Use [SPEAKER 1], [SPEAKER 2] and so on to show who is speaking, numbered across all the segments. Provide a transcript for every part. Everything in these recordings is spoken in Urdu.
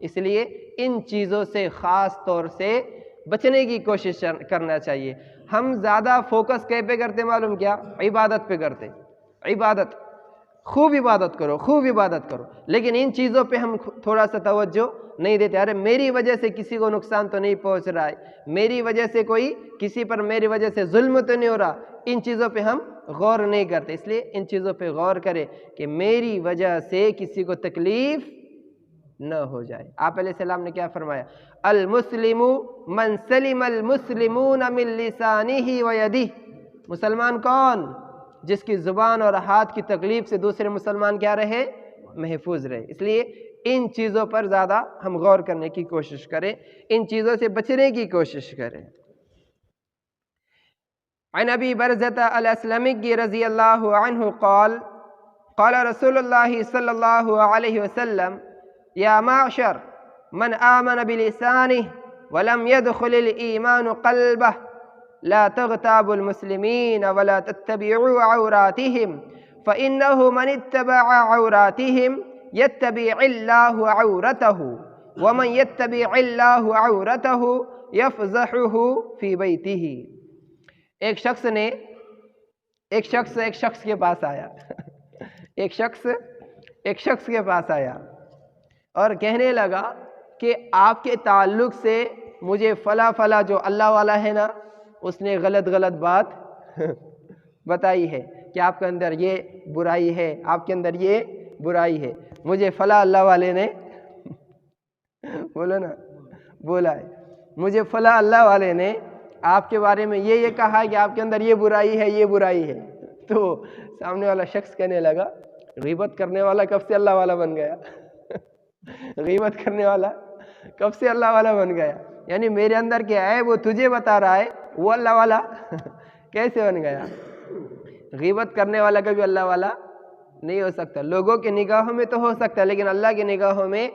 [SPEAKER 1] اس لیے ان چیزوں سے خاص طور سے بچنے کی کوشش کرنا چاہیے۔ ہم زیادہ فوکس کہہ پہ کرتے معلوم کیا؟ عبادت پہ کرتے۔ عبادت، خوب عبادت کرو، خوب عبادت کرو، لیکن ان چیزوں پہ ہم تھوڑا سا توجہ نہیں دیتے۔ ارے میری وجہ سے کسی کو نقصان تو نہیں پہنچ رہا ہے، میری وجہ سے کوئی کسی پر میری وجہ سے ظلم تو نہیں ہو رہا، ان چیزوں پہ ہم غور نہیں کرتے۔ اس لیے ان چیزوں پہ غور کرے کہ میری وجہ سے کسی کو تکلیف نہ ہو جائے۔ آپ علیہ السلام نے کیا فرمایا؟ المسلم من سلم المسلمون من لسانہ و یدہ۔ مسلمان کون؟ جس کی زبان اور ہاتھ کی تکلیف سے دوسرے مسلمان کیا رہے؟ محفوظ رہے۔ اس لیے ان چیزوں پر زیادہ ہم غور کرنے کی کوشش کریں، ان چیزوں سے بچنے کی کوشش کریں۔ عن ابی برزة الاسلمی رضی اللہ عنہ قال قال رسول اللہ صلی اللہ علیہ وسلم یا معشر من آمن بلسانه ولم يدخل الإيمان قلبه لا تغتابوا المسلمين ولا تتبعوا عوراتهم فإنه من اتبع عوراتهم يتبع الله عورته ومن يتبع الله عورته يفضحه في بيته۔ ایک شخص کے پاس آیا ایک شخص کے پاس آیا اور کہنے لگا کہ آپ کے تعلق سے مجھے فلاں جو اللہ والا ہے نا، اس نے غلط بات بتائی ہے کہ آپ کے اندر یہ برائی ہے، آپ کے اندر یہ برائی ہے، مجھے فلاں اللہ والے نے بولو نا بولا ہے، مجھے فلاں اللہ والے نے آپ کے بارے میں یہ کہا کہ آپ کے اندر یہ برائی ہے، یہ برائی ہے۔ تو سامنے والا شخص کہنے لگا غیبت کرنے والا کب سے اللہ والا بن گیا؟ غیبت کرنے والا کب سے اللہ والا بن گیا؟ یعنی میرے اندر کیا ہے وہ تجھے بتا رہا ہے، وہ اللہ والا کیسے بن گیا؟ غیبت کرنے والا کبھی اللہ والا نہیں ہو سکتا۔ لوگوں کے نگاہوں میں تو ہو سکتا ہے، لیکن اللہ کی نگاہوں میں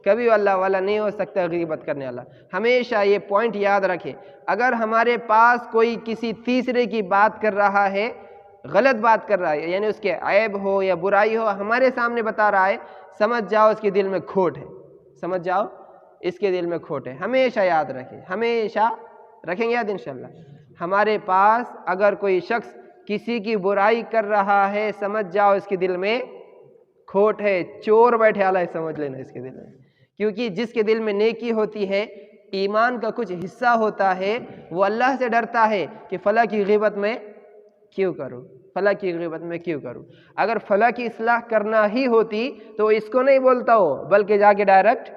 [SPEAKER 1] کبھی اللہ والا نہیں ہو سکتا غیبت کرنے والا۔ ہمیشہ یہ پوائنٹ یاد رکھیں، اگر ہمارے پاس کوئی کسی تیسرے کی بات کر رہا ہے، غلط بات کر رہا ہے، یعنی اس کے عیب ہو یا برائی ہو ہمارے سامنے بتا رہا ہے، سمجھ جاؤ اس کے دل میں کھوٹ ہے، سمجھ جاؤ اس کے دل میں کھوٹ ہے۔ ہمیشہ یاد رکھیں، ہمیشہ رکھیں گے یاد انشاءاللہ۔ ہمارے پاس اگر کوئی شخص کسی کی برائی کر رہا ہے، سمجھ جاؤ اس کے دل میں کھوٹ ہے، چور بیٹھے والا ہے سمجھ لینا اس کے دل میں، کیونکہ جس کے دل میں نیکی ہوتی ہے، ایمان کا کچھ حصہ ہوتا ہے، وہ اللہ سے ڈرتا ہے کہ فلاں کی غیبت میں کیوں کروں، فلاں کی غیبت میں کیوں کروں۔ اگر فلاں کی اصلاح کرنا ہی ہوتی تو اس کو نہیں بولتا ہو، بلکہ جا کے ڈائریکٹ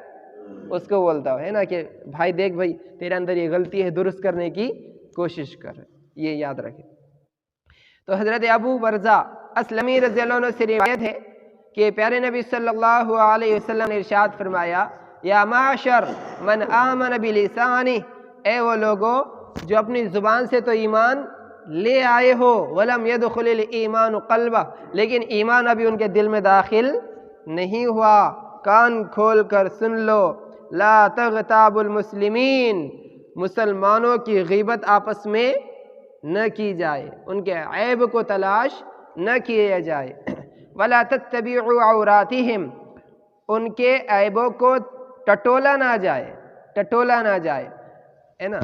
[SPEAKER 1] اس کو بولتا ہو، ہے نا کہ بھائی دیکھ بھائی تیرے اندر یہ غلطی ہے، درست کرنے کی کوشش کر، یہ یاد رکھیں۔ تو حضرت ابو برزہ اسلمی رضی اللہ عنہ سے روایت ہے کہ پیارے نبی صلی اللہ علیہ وسلم نے ارشاد فرمایا یا معاشر من آمن بلسانہ، اے وہ لوگوں جو اپنی زبان سے تو ایمان لے آئے ہو، ولم يدخل الایمان قلبہ، لیکن ایمان ابھی ان کے دل میں داخل نہیں ہوا۔ کان کھول کر سن لو، لا تغتاب المسلمین، مسلمانوں کی غیبت آپس میں نہ کی جائے، ان کے عیب کو تلاش نہ کیا جائے۔ ولا تتبعوا عوراتہم، ان کے عیبوں کو ٹٹولا نہ جائے، ہے نا۔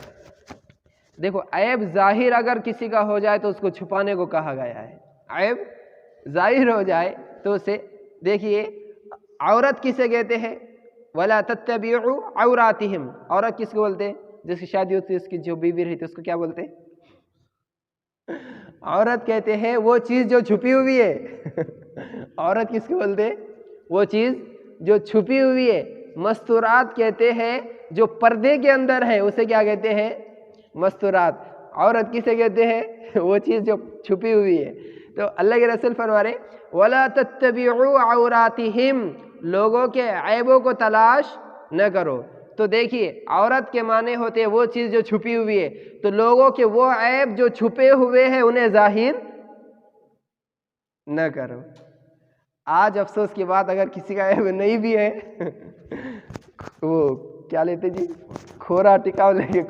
[SPEAKER 1] دیکھو عیب ظاہر اگر کسی کا ہو جائے تو اس کو چھپانے کو کہا گیا ہے، عیب ظاہر ہو جائے تو اسے دیکھیے۔ عورت کسے کہتے ہیں؟ ولا تتبعوا عوراتہم، عورت کس کو بولتے ہیں؟ جس کی شادی ہوتی ہے، اس کی جو بیوی رہتی ہے اس کو کیا بولتے ہیں؟ عورت کہتے ہیں وہ چیز جو چھپی ہوئی ہے۔ عورت کس کو بولتے ہیں؟ وہ چیز جو چھپی ہوئی ہے۔ مستورات کہتے ہیں جو پردے کے اندر ہے، اسے کیا کہتے ہیں؟ مستورات۔ عورت کسے کہتے ہیں؟ وہ چیز جو چھپی ہوئی ہے۔ تو اللہ کے رسول فرما رہے وَلَا تَتَّبِعُوا عَوْرَاتِهِمْ، لوگوں کے عیبوں کو تلاش نہ کرو۔ تو دیکھیے عورت کے معنی ہوتے ہیں وہ چیز جو چھپی ہوئی ہے، تو لوگوں کے وہ عیب جو چھپے ہوئے ہیں انہیں ظاہر نہ کرو۔ آج افسوس کی بات، اگر کسی کا عیب نہیں بھی ہے، وہ کیا لیتے جی، کھورا ٹکاؤ لے کے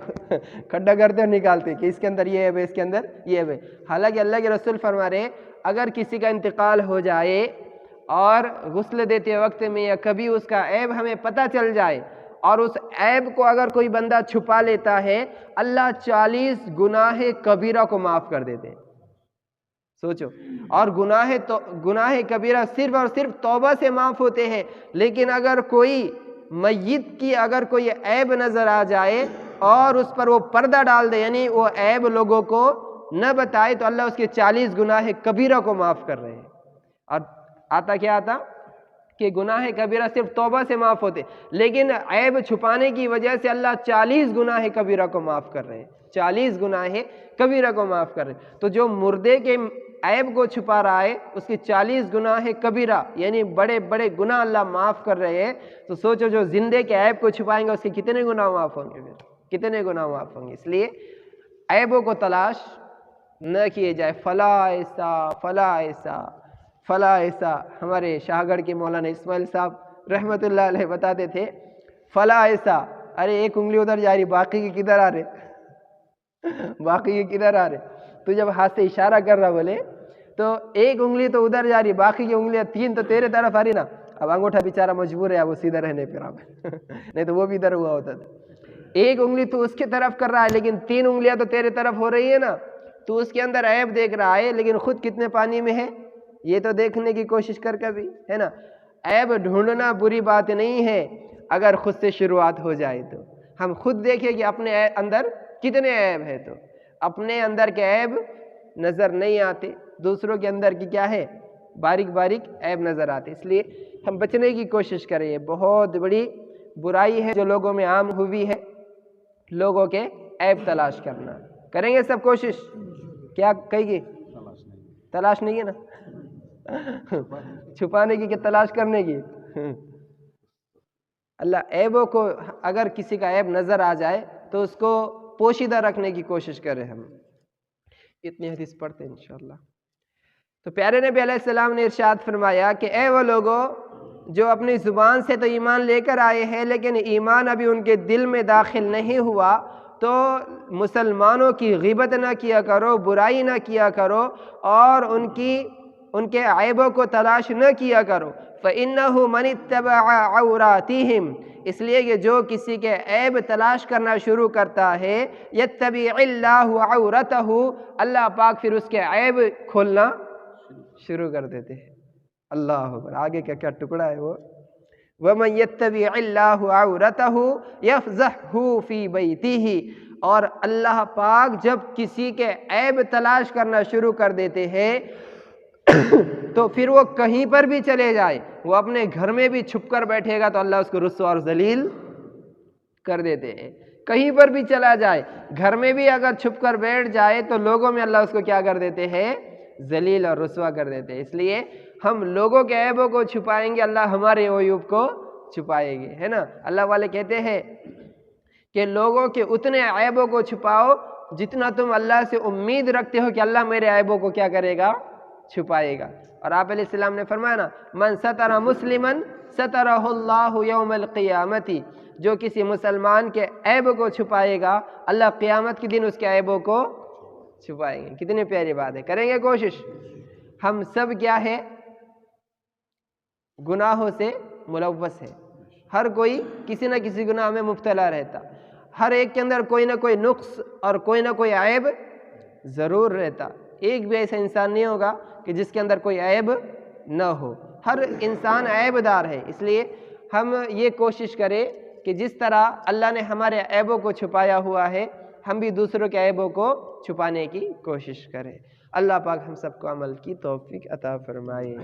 [SPEAKER 1] کھڈا کرتے اور نکالتے کہ اس کے اندر یہ ہے، اس کے اندر یہ ہے۔ حالانکہ اللہ کے رسول فرما رہے اگر کسی کا انتقال ہو جائے اور غسل دیتے وقت میں یا کبھی اس کا عیب ہمیں پتہ چل جائے اور اس عیب کو اگر کوئی بندہ چھپا لیتا ہے، اللہ 40 گناہ کبیرہ کو معاف کر دیتے ہیں۔ سوچو، اور گناہ کبیرہ صرف اور صرف توبہ سے معاف ہوتے ہیں، لیکن اگر کوئی میت کی اگر کوئی عیب نظر آ جائے اور اس پر وہ پردہ ڈال دے، یعنی وہ عیب لوگوں کو نہ بتائے، تو اللہ اس کے 40 گناہ کبیرہ کو معاف کر رہے ہیں۔ اور آتا کیا آتا کہ گناہ کبیرہ صرف توبہ سے معاف ہوتے، لیکن عیب چھپانے کی وجہ سے اللہ 40 گناہ کبیرہ کو معاف کر رہے ہیں، 40 گناہ کبیرہ کو معاف کر رہے ہیں۔ تو جو مردے کے عیب کو چھپا رہا ہے، اس کی 40 گناہ کبیرہ یعنی بڑے بڑے گناہ اللہ معاف کر رہے ہیں، تو سوچو جو زندے کے عیب کو چھپائیں گے اس کے کتنے گناہ معاف ہوں گے، کتنے گناہ معاف ہوں گے۔ اس لیے عیبوں کو تلاش نہ کیے جائے، فلاں ایسا فلاں ایسا فلاں ایسا۔ ہمارے شاہ گڑھ کے مولانا اسماعیل صاحب رحمۃ اللہ علیہ بتاتے تھے، فلاں ایسا، ارے ایک انگلی ادھر جا رہی، باقی کی کدھر آ رہے، باقی کی کدھر آ رہے۔ تو جب ہاتھ سے اشارہ کر رہا بولے تو ایک انگلی تو ادھر جا رہی، باقی کی انگلیاں 3 تو تیرے طرف آ رہی نا۔ اب انگوٹھا بیچارہ مجبور ہے اب وہ سیدھا رہنے پہ، نہیں تو وہ بھی ادھر ہوا ہوتا تھا۔ ایک انگلی تو اس کی طرف کر رہا ہے لیکن 3 انگلیاں تو تیرے طرف ہو رہی ہے نا، تو اس کے اندر عیب دیکھ رہا ہے لیکن خود کتنے پانی میں ہے یہ تو دیکھنے کی کوشش کر کبھی، ہے نا۔ عیب ڈھونڈنا بری بات نہیں ہے اگر خود سے شروعات ہو جائے تو ہم خود دیکھیں کہ اپنے اندر کتنے عیب ہے، تو اپنے اندر کے عیب نظر نہیں آتے، دوسروں کے اندر کی کیا ہے باریک باریک عیب نظر آتے۔ اس لیے ہم بچنے کی کوشش کریں، یہ بہت بڑی برائی ہے جو لوگوں میں عام ہوئی ہے، لوگوں کے عیب تلاش کرنا۔ کریں گے سب کوشش؟ کیا کہے گی؟ تلاش نہیں ہے نا، چھپانے کی کہ تلاش کرنے کی؟ اللہ عیبوں کو، اگر کسی کا عیب نظر آ جائے تو اس کو پوشیدہ رکھنے کی کوشش کریں۔ ہم اتنی حدیث پڑھتے ہیں انشاءاللہ۔ تو پیارے نبی علیہ السلام نے ارشاد فرمایا کہ اے وہ لوگوں جو اپنی زبان سے تو ایمان لے کر آئے ہیں لیکن ایمان ابھی ان کے دل میں داخل نہیں ہوا، تو مسلمانوں کی غیبت نہ کیا کرو، برائی نہ کیا کرو اور ان کے عیبوں کو تلاش نہ کیا کرو۔ فَإِنَّهُ مَنِ اتَّبَعَ عَوْرَاتِهِمْ، اس لیے کہ جو کسی کے عیب تلاش کرنا شروع کرتا ہے، يَتَّبِعِ اللَّهُ عَوْرَتَهُ، اللہ پاک پھر اس کے عیب کھولنا شروع کر دیتے ہیں۔ اللہ اکبر، آگے کیا ٹکڑا ہے وہ، وَمَن يَتَّبِعِ اللَّهُ عَوْرَتَهُ يَفْضَحْهُ فِي بَيْتِهِ، اور اللہ پاک جب کسی کے عیب تلاش کرنا شروع کر دیتے ہیں تو پھر وہ کہیں پر بھی چلے جائے، وہ اپنے گھر میں بھی چھپ کر بیٹھے گا تو اللہ اس کو رسوا اور ذلیل کر دیتے ہیں۔ کہیں پر بھی چلا جائے، گھر میں بھی اگر چھپ کر بیٹھ جائے تو لوگوں میں اللہ اس کو کیا کر دیتے ہیں؟ ذلیل اور رسوا کر دیتے ہیں۔ اس لیے ہم لوگوں کے عیبوں کو چھپائیں گے، اللہ ہمارے عیوب کو چھپائے گے، ہے نا۔ اللہ والے کہتے ہیں کہ لوگوں کے اتنے عیبوں کو چھپاؤ جتنا تم اللہ سے امید رکھتے ہو کہ اللہ میرے عیبوں کو کیا کرے گا؟ چھپائے گا۔ اور آپ علیہ السلام نے فرمایا نا، من ستر مسلمن سترہ اللہ یوم القیامت، جو کسی مسلمان کے عیب کو چھپائے گا اللہ قیامت کے دن اس کے عیبوں کو چھپائیں گے۔ کتنی پیاری بات ہے، کریں گے کوشش؟ ہم سب کیا ہے؟ گناہوں سے ملوث ہے، ہر کوئی کسی نہ کسی گناہ میں مبتلا رہتا، ہر ایک کے اندر کوئی نہ کوئی نقص اور کوئی نہ کوئی عیب ضرور رہتا۔ ایک بھی ایسا انسان نہیں ہوگا کہ جس کے اندر کوئی عیب نہ ہو، ہر انسان عیب دار ہے۔ اس لیے ہم یہ کوشش کریں کہ جس طرح اللہ نے ہمارے عیبوں کو چھپایا ہوا ہے، ہم بھی دوسروں کے عیبوں کو چھپانے کی کوشش کریں۔ اللہ پاک ہم سب کو عمل کی توفیق عطا فرمائے۔